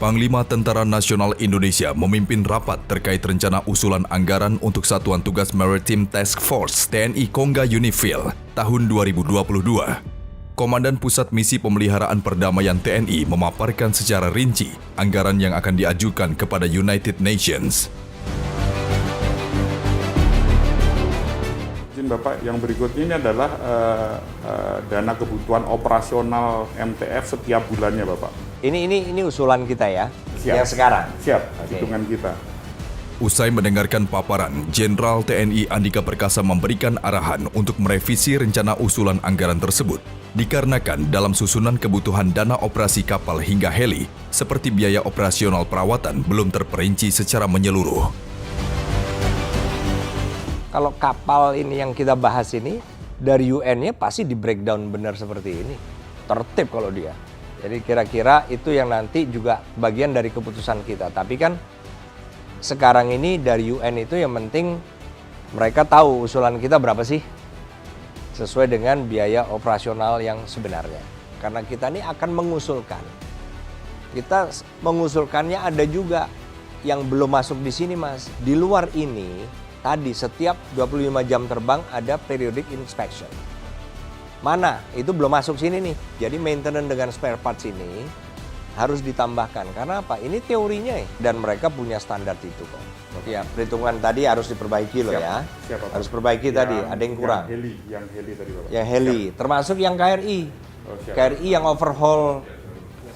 Panglima Tentara Nasional Indonesia memimpin rapat terkait rencana usulan anggaran untuk Satuan Tugas Maritime Task Force TNI Kongga Unifil tahun 2022. Komandan Pusat Misi Pemeliharaan Perdamaian TNI memaparkan secara rinci anggaran yang akan diajukan kepada United Nations. Izin Bapak, yang berikutnya ini adalah dana kebutuhan operasional MTF setiap bulannya Bapak. Ini usulan kita ya, Siap. yang sekarang. Siap, Oke. hitungan kita. Usai mendengarkan paparan, Jenderal TNI Andika Perkasa memberikan arahan untuk merevisi rencana usulan anggaran tersebut, dikarenakan dalam susunan kebutuhan dana operasi kapal hingga heli, seperti biaya operasional perawatan belum terperinci secara menyeluruh. Kalau kapal ini yang kita bahas ini, dari UN-nya pasti di breakdown benar seperti ini. Tertib kalau dia. Jadi kira-kira itu yang nanti juga bagian dari keputusan kita. Tapi kan sekarang ini dari UN itu yang penting mereka tahu usulan kita berapa sih sesuai dengan biaya operasional yang sebenarnya. Karena kita ini akan mengusulkan. Kita mengusulkannya ada juga yang belum masuk di sini Mas. Di luar ini tadi setiap 25 jam terbang ada periodic inspection. Mana? Itu belum masuk sini nih. Jadi maintenance dengan spare parts ini harus ditambahkan. Karena apa? Ini teorinya ya. Dan mereka punya standar itu kok. Ya, perhitungan tadi harus diperbaiki loh ya. Siap, Bapak. Harus perbaiki tadi, ada yang kurang. Yang heli tadi Bapak. Yang heli, termasuk yang KRI. Siap. KRI yang overhaul,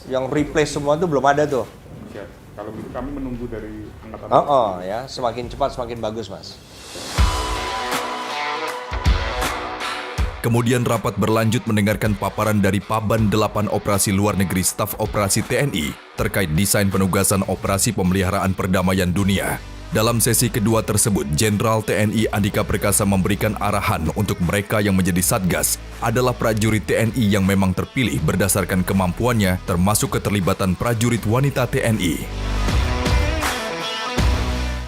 yang replace semua itu belum ada tuh. Siap. Kalau gitu kami menunggu dari angkatan. Ya, semakin cepat semakin bagus Mas. Kemudian rapat berlanjut mendengarkan paparan dari Paban 8 Operasi Luar Negeri Staf Operasi TNI terkait desain penugasan operasi pemeliharaan perdamaian dunia. Dalam sesi kedua tersebut, Jenderal TNI Andika Perkasa memberikan arahan untuk mereka yang menjadi Satgas adalah prajurit TNI yang memang terpilih berdasarkan kemampuannya, termasuk keterlibatan prajurit wanita TNI.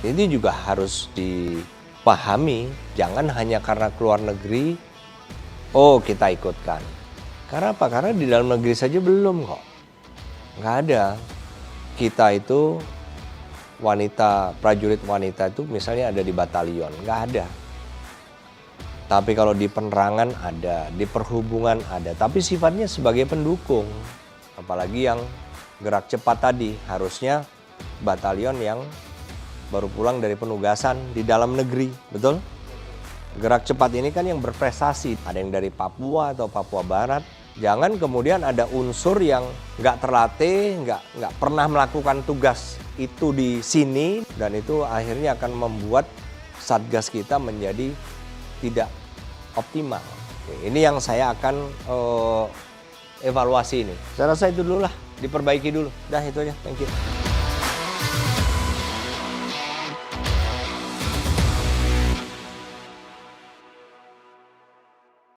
Ini juga harus dipahami, jangan hanya karena keluar negeri, kita ikutkan. Karena apa? Karena di dalam negeri saja belum kok. Nggak ada. Kita itu wanita, prajurit wanita itu misalnya ada di batalion. Nggak ada. Tapi kalau di penerangan ada, di perhubungan ada. Tapi sifatnya sebagai pendukung. Apalagi yang gerak cepat tadi. Harusnya batalion yang baru pulang dari penugasan di dalam negeri. Betul? Gerak cepat ini kan yang berprestasi, ada yang dari Papua atau Papua Barat. Jangan kemudian ada unsur yang nggak terlatih, nggak pernah melakukan tugas itu di sini, dan itu akhirnya akan membuat Satgas kita menjadi tidak optimal. Ini yang saya akan evaluasi ini. Saya rasa itu dulu lah, diperbaiki dulu. Dah itu aja, thank you.